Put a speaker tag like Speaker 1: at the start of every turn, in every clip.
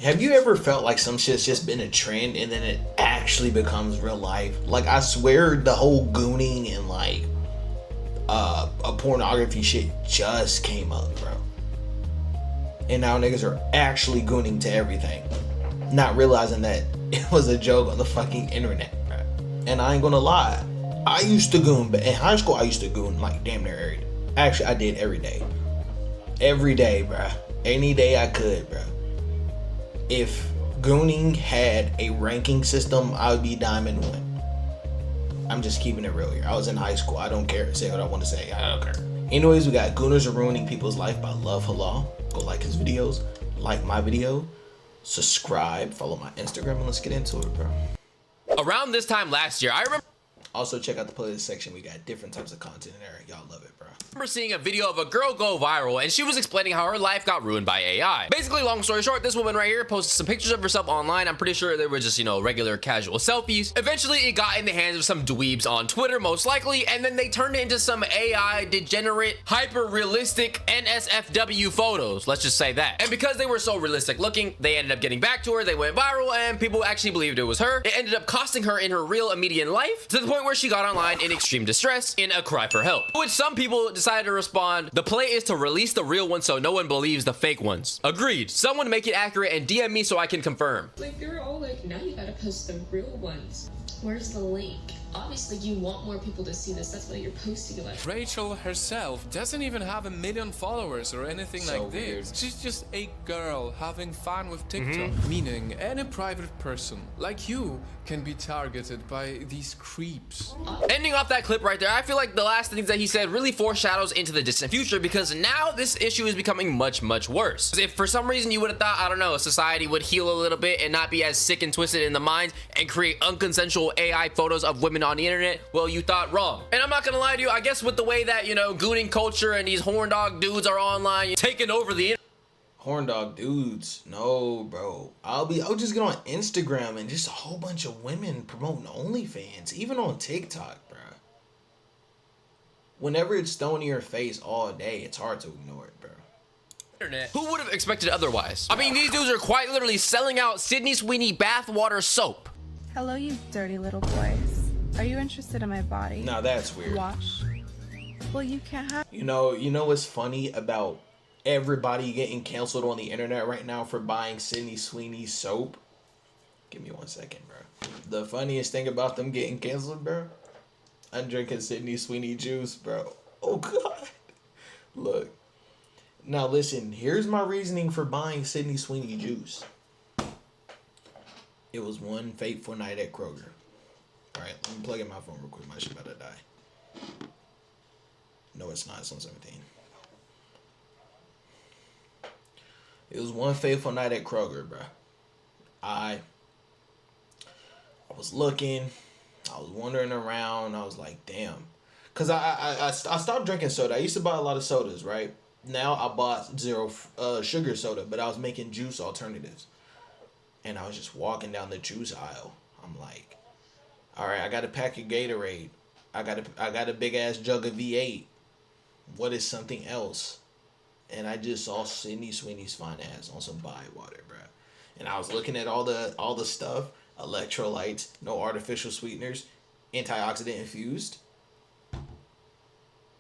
Speaker 1: Have you ever felt like some shit's just been a trend and then it actually becomes real life? Like, I swear the whole gooning and like a pornography shit just came up, bro. And now niggas are actually gooning to everything, not realizing that it was a joke on the fucking internet, bro. And I ain't gonna lie, I used to goon, but in high school I used to goon like damn near every day. Actually, I did every day. Every day, bro. Any day I could, bro. If gooning had a ranking system, I would be Diamond 1. I'm just keeping it real here. I was in high school. I don't care. Say what I want to say. I don't care. Anyways, we got Gooners Are Ruining People's Life by Love Halal. Go like his videos. Like my video. Subscribe. Follow my Instagram. And let's get into it, bro.
Speaker 2: Around this time last year, I remember
Speaker 1: Also, check out the playlist section. We got different types of content in there. Y'all love it, bro.
Speaker 2: seeing a video of a girl go viral, and she was explaining how her life got ruined by AI. Basically, long story short, this woman right here posted some pictures of herself online. I'm pretty sure they were just, you know, regular casual selfies. Eventually, it got in the hands of some dweebs on Twitter, most likely, and then they turned it into some AI degenerate, hyper-realistic NSFW photos. Let's just say that. And because they were so realistic looking, they ended up getting back to her. They went viral, and people actually believed it was her. It ended up costing her in her real immediate life, to the point where she got online in extreme distress, in a cry for help. Which some people decided to respond, the play is to release the real ones so no one believes the fake ones. Agreed. Someone make it accurate and DM me so I can confirm.
Speaker 3: Like, they were all like, now you gotta post the real ones. Where's the link? Obviously, you want more people to see this. That's why you're posting about it.
Speaker 4: Rachel herself doesn't even have 1 million followers or anything
Speaker 1: So
Speaker 4: like this.
Speaker 1: weird.
Speaker 4: She's just a girl having fun with TikTok. Meaning, any private person like you can be targeted by these creeps.
Speaker 2: Ending off that clip right there, I feel like the last things that he said really foreshadows into the distant future, because now this issue is becoming much, much worse. If for some reason you would have thought, I don't know, society would heal a little bit and not be as sick and twisted in the mind and create unconsensual AI photos of women on the internet, well, you thought wrong. And I'm not gonna lie to you, I guess with the way that, you know, gooning culture and these horn dog dudes are online taking over the internet.
Speaker 1: Horn dog dudes. No, bro. I'll just get on Instagram and just a whole bunch of women promoting OnlyFans, even on TikTok, bro. Whenever it's thrown in your face all day, it's hard to ignore it, bro.
Speaker 2: Who would have expected otherwise? I mean, these dudes are quite literally selling out Sydney Sweeney bathwater soap.
Speaker 5: Hello, you dirty little boys. Are you interested in my body?
Speaker 1: Now that's weird.
Speaker 5: Wash. Well, you can't have.
Speaker 1: You know what's funny about everybody getting canceled on the internet right now for buying Sydney Sweeney soap? Give me 1 second, bro. The funniest thing about them getting canceled, bro? I'm drinking Sydney Sweeney juice, bro. Oh, God. Look. Now, listen. Here's my reasoning for buying Sydney Sweeney juice. It was one fateful night at Kroger. Alright, let me plug in my phone real quick. My shit about to die. No, it's not. It's on 17. It was one fateful night at Kroger, bro. I was looking. I was wandering around. I was like, damn. Because I stopped drinking soda. I used to buy a lot of sodas, right? Now I bought zero sugar soda, but I was making juice alternatives. And I was just walking down the juice aisle. I'm like, all right, I got a pack of Gatorade. I got a big ass jug of V8. What is something else? And I just saw Sydney Sweeney's fine ass on some Bywater, bro. And I was looking at all the stuff, electrolytes, no artificial sweeteners, antioxidant infused.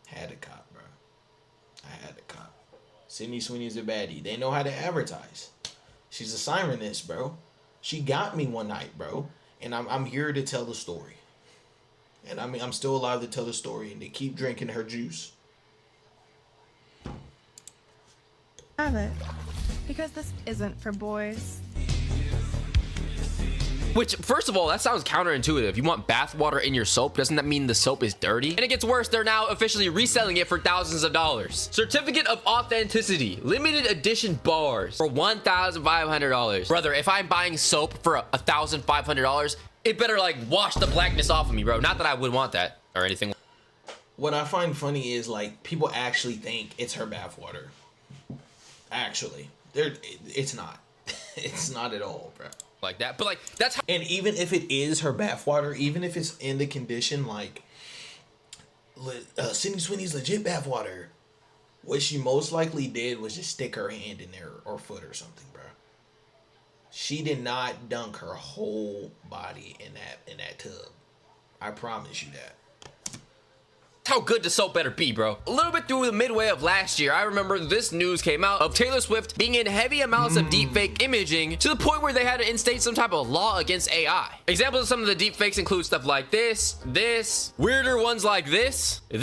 Speaker 1: Had to cop, bro. I had to cop. Sydney Sweeney's a baddie. They know how to advertise. She's a sirenist, bro. She got me one night, bro. And I'm here to tell the story. And I mean, I'm still alive to tell the story and to keep drinking her juice.
Speaker 5: Have it. Because this isn't for boys.
Speaker 2: Which, first of all, that sounds counterintuitive. You want bathwater in your soap? Doesn't that mean the soap is dirty? And it gets worse, they're now officially reselling it for thousands of dollars. Certificate of authenticity, limited edition bars for $1,500. Brother, if I'm buying soap for $1,500, it better like wash the blackness off of me, bro. Not that I would want that or anything.
Speaker 1: What I find funny is like people actually think it's her bathwater. Actually, it's not. It's not at all, bro.
Speaker 2: Like that, but like that's how.
Speaker 1: And even if it is her bathwater, even if it's in the condition like Sydney Sweeney's legit bathwater, what she most likely did was just stick her hand in there or foot or something, bro. She did not dunk her whole body in that tub. I promise you that.
Speaker 2: How good does soap better be, bro? A little bit through the midway of last year, I remember this news came out of Taylor Swift being in heavy amounts of deepfake imaging to the point where they had to instate some type of law against AI. Examples of some of the deepfakes include stuff like this, weirder ones like this. Is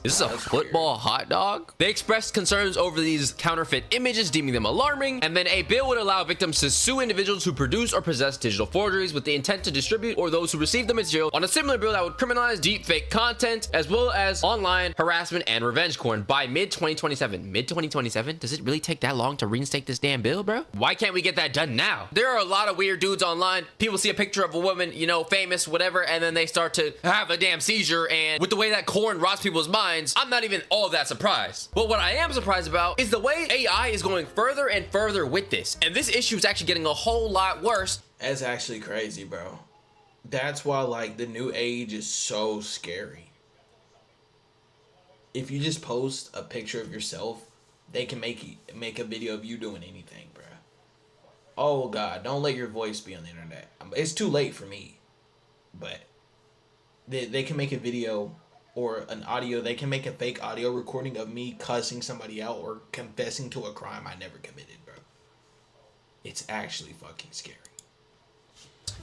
Speaker 2: this a football hot dog? They expressed concerns over these counterfeit images, deeming them alarming, and then a bill would allow victims to sue individuals who produce or possess digital forgeries with the intent to distribute or those who receive the material on a similar bill that would criminalize deepfake content as well as online harassment and revenge porn by mid-2027. Mid-2027? Does it really take that long to reinstate this damn bill, bro? Why can't we get that done now? There are a lot of weird dudes online. People see a picture of a woman, you know, famous, whatever, and then they start to have a damn seizure, and with the way that corn rots people's minds, I'm not even all that surprised. But what I am surprised about is the way AI is going further and further with this, and this issue is actually getting a whole lot worse.
Speaker 1: That's actually crazy, bro. That's why, like, the new age is so scary. If you just post a picture of yourself, they can make a video of you doing anything, bro. Oh God, don't let your voice be on the internet. It's too late for me, but they can make a video or an audio. They can make a fake audio recording of me cussing somebody out or confessing to a crime I never committed, bro. It's actually fucking scary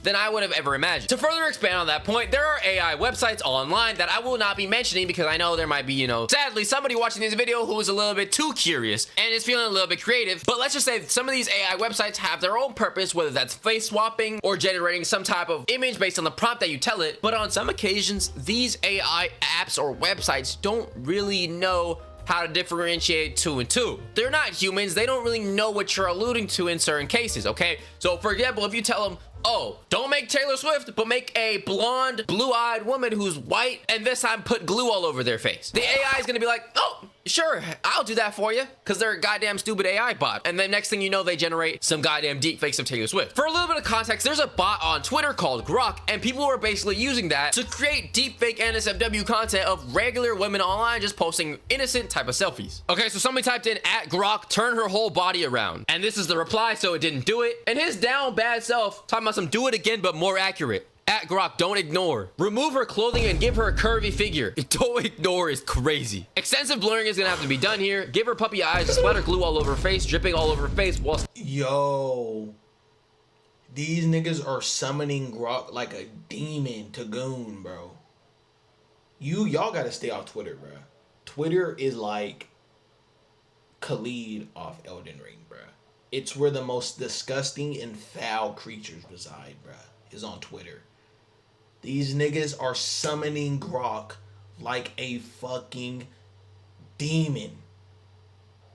Speaker 2: Than I would have ever imagined. To further expand on that point, there are AI websites online that I will not be mentioning because I know there might be, you know, sadly, somebody watching this video who is a little bit too curious and is feeling a little bit creative. But let's just say some of these AI websites have their own purpose, whether that's face swapping or generating some type of image based on the prompt that you tell it. But on some occasions, these AI apps or websites don't really know how to differentiate two and two. They're not humans. They don't really know what you're alluding to in certain cases, okay? So for example, if you tell them, oh, don't make Taylor Swift, but make a blonde, blue-eyed woman who's white, and this time put glue all over their face. The AI is gonna be like, oh, sure, I'll do that for you, because they're a goddamn stupid AI bot. And then next thing you know, they generate some goddamn deepfakes of Taylor Swift. For a little bit of context, there's a bot on Twitter called Grok, and people are basically using that to create deepfake NSFW content of regular women online just posting innocent type of selfies. Okay, so somebody typed in @Grok, turn her whole body around. And this is the reply, so it didn't do it. And his down bad self talking about some do it again, but more accurate. @Grok, don't ignore. Remove her clothing and give her a curvy figure. Don't ignore is crazy. Extensive blurring is gonna have to be done here. Give her puppy eyes, splatter glue all over her face, dripping all over her face while...
Speaker 1: Yo, these niggas are summoning Grok like a demon to Goon, bro. Y'all gotta stay off Twitter, bro. Twitter is like Khalid off Elden Ring, bro. It's where the most disgusting and foul creatures reside, bro. Is on Twitter. These niggas are summoning Grok like a fucking demon.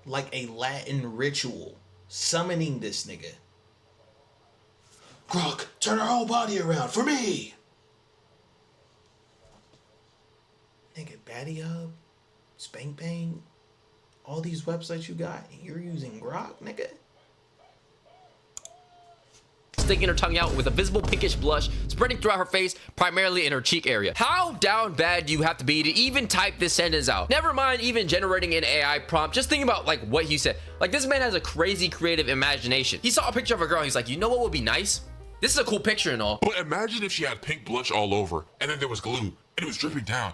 Speaker 1: Like a Latin ritual. Summoning this nigga. Grok, turn her whole body around for me. Nigga, Batty Hub, Spank Bang, all these websites you got, and you're using Grok, nigga?
Speaker 2: Sticking her tongue out with a visible pinkish blush spreading throughout her face, primarily in her cheek area. How down bad do you have to be to even type this sentence out? Never mind even generating an AI prompt. Just think about like what he said. Like, this man has a crazy creative imagination. He saw a picture of a girl. He's like, you know what would be nice? This is a cool picture and all.
Speaker 6: But imagine if she had pink blush all over and then there was glue and it was dripping down.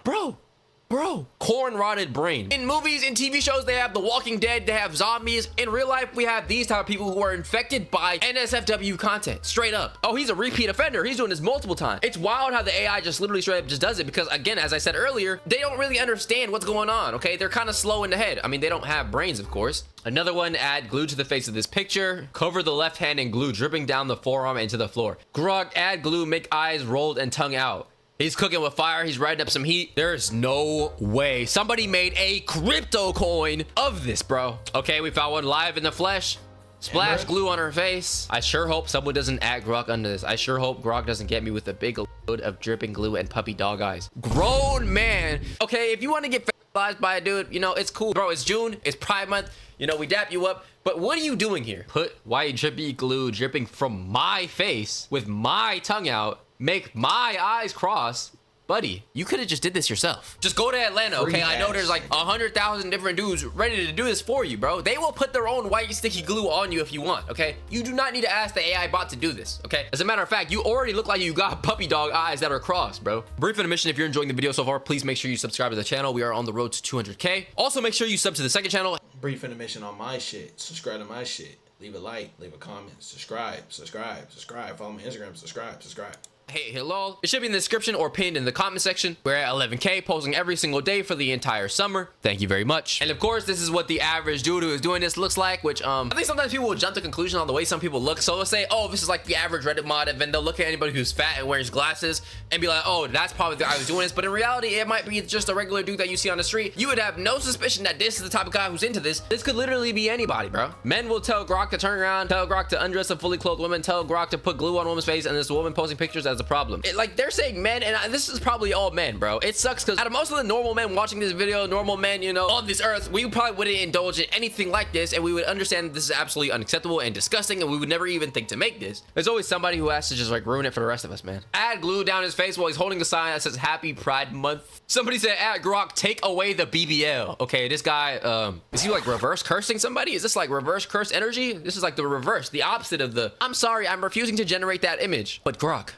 Speaker 2: Bro, corn rotted brain. In movies and TV shows, they have The Walking Dead, they have zombies. In real life, we have these type of people who are infected by NSFW content, straight up. Oh, he's a repeat offender. He's doing this multiple times. It's wild how the AI just literally straight up just does it because, again, as I said earlier, they don't really understand what's going on, okay? They're kind of slow in the head. I mean, they don't have brains, of course. Another one, add glue to the face of this picture. Cover the left hand in glue, dripping down the forearm into the floor. Grok, add glue, make eyes rolled and tongue out. He's cooking with fire. He's riding up some heat. There's no way. Somebody made a crypto coin of this, bro. Okay, we found one live in the flesh. Splash glue on her face. I sure hope someone doesn't add Grok under this. I sure hope Grok doesn't get me with a big load of dripping glue and puppy dog eyes. Grown man. Okay, if you want to get fetishized by a dude, you know, it's cool. Bro, it's June. It's Pride Month. You know, we dap you up. But what are you doing here? Put white drippy glue dripping from my face with my tongue out. Make my eyes cross buddy, you could have just did this yourself. Just go to Atlanta, okay? I know there's like 100,000 different dudes ready to do this for you, bro. They will put their own white sticky glue on you if you want, okay? You do not need to ask the AI bot to do this, okay? As a matter of fact, you already look like you got puppy dog eyes that are crossed, bro. Brief intermission. If you're enjoying the video so far, please make sure you subscribe to the channel. We are on the road to 200K. Also, make sure you sub to the second channel.
Speaker 1: Brief intermission on my shit. Subscribe to my shit. Leave a like, leave a comment, subscribe. Follow me on Instagram, subscribe.
Speaker 2: Hey, hello. It should be in the description or pinned in the comment section. We're at 11K, posting every single day for the entire summer. Thank you very much. And of course, this is what the average dude who is doing this looks like, which I think sometimes people will jump to conclusion on the way some people look. So they'll say, oh, this is like the average Reddit mod, and then they'll look at anybody who's fat and wears glasses and be like, oh, that's probably the guy who's doing this. But in reality, it might be just a regular dude that you see on the street. You would have no suspicion that this is the type of guy who's into this. This could literally be anybody, bro. Men will tell Grok to turn around, tell Grok to undress a fully clothed woman, tell Grok to put glue on a woman's face, and this woman posting pictures as a problem. Like, they're saying men, and this is probably all men, bro. It sucks because out of most of the normal men watching this video, normal men, you know, on this earth, we probably wouldn't indulge in anything like this, and we would understand that this is absolutely unacceptable and disgusting, and we would never even think to make this. There's always somebody who has to just like ruin it for the rest of us, man. Add glue down his face while he's holding a sign that says Happy Pride Month. Somebody said, at Grok, take away the BBL. Okay, this guy, is he like reverse cursing somebody? Is this like reverse curse energy? This is like the reverse, the opposite of the, I'm sorry, I'm refusing to generate that image. But Grok.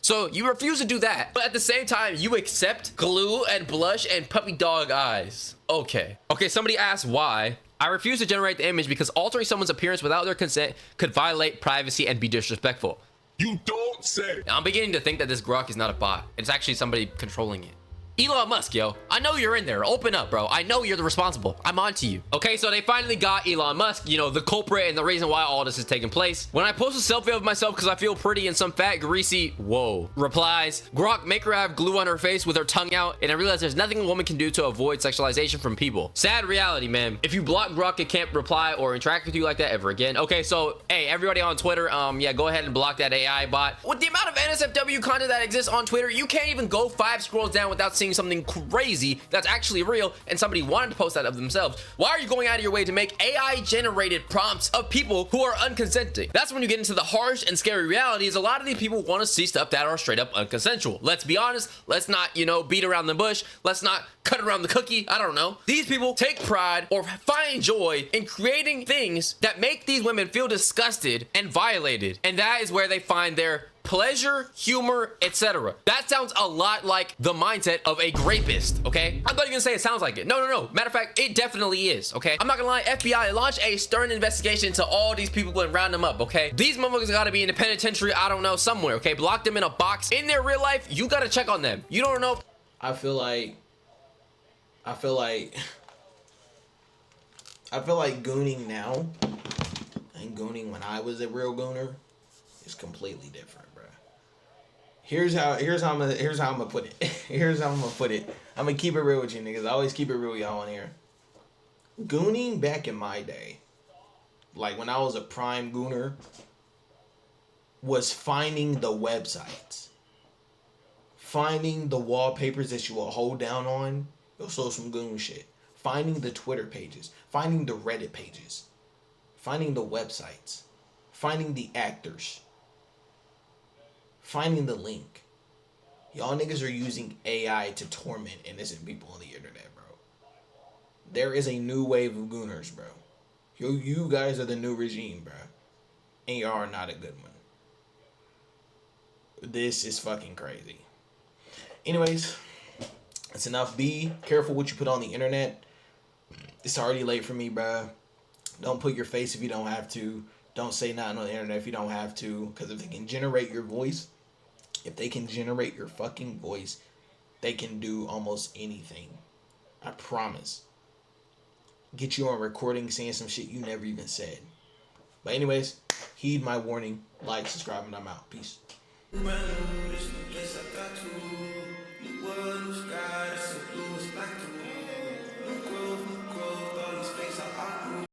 Speaker 2: So you refuse to do that, but at the same time, you accept glue and blush and puppy dog eyes. Okay, somebody asked why. I refuse to generate the image because altering someone's appearance without their consent could violate privacy and be disrespectful.
Speaker 6: You don't say.
Speaker 2: Now, I'm beginning to think that this Grok is not a bot. It's actually somebody controlling it. Elon Musk, yo. I know you're in there. Open up, bro. I know you're the responsible. I'm on to you. Okay, so they finally got Elon Musk, you know, the culprit and the reason why all this is taking place. When I post a selfie of myself because I feel pretty and some fat, greasy, whoa, replies, Grok, make her have glue on her face with her tongue out, and I realize there's nothing a woman can do to avoid sexualization from people. Sad reality, man. If you block Grok, it can't reply or interact with you like that ever again. Okay, so, hey, everybody on Twitter, yeah, go ahead and block that AI bot. With the amount of NSFW content that exists on Twitter, you can't even go 5 scrolls down without seeing something crazy that's actually real and somebody wanted to post that of themselves. Why are you going out of your way to make AI generated prompts of people who are unconsenting? That's when you get into the harsh and scary reality is a lot of these people want to see stuff that are straight up unconsensual. Let's be honest. Let's not, you know, beat around the bush. Let's not cut around the cookie. I don't know. These people take pride or find joy in creating things that make these women feel disgusted and violated. And that is where they find their pleasure, humor, etc. That sounds a lot like the mindset of a rapist, okay? I'm not even gonna say it sounds like it. No. Matter of fact, it definitely is, okay? I'm not gonna lie, FBI, launch a stern investigation into all these people and round them up, okay? These motherfuckers gotta be in a penitentiary, I don't know, somewhere, okay? Block them in a box. In their real life, you gotta check on them. You don't know.
Speaker 1: I feel like gooning now and gooning when I was a real gooner is completely different, bro. Here's how I'm gonna put it. I'm gonna keep it real with you niggas. I always keep it real with y'all on here. Gooning back in my day, like when I was a prime gooner, was finding the websites. Finding the wallpapers that you will hold down on. You'll show some goon shit. Finding the Twitter pages. Finding the Reddit pages. Finding the websites. Finding the actors. Finding the link. Y'all niggas are using AI to torment innocent people on the internet, bro. There is a new wave of gooners, bro. You guys are the new regime, bro. And y'all are not a good one. This is fucking crazy. Anyways, that's enough. Be careful what you put on the internet. It's already late for me, bro. Don't put your face if you don't have to. Don't say nothing on the internet if you don't have to. Because if they can generate your voice, if they can generate your fucking voice, they can do almost anything. I promise. Get you on recording saying some shit you never even said. But anyways, heed my warning. Like, subscribe, and I'm out. Peace.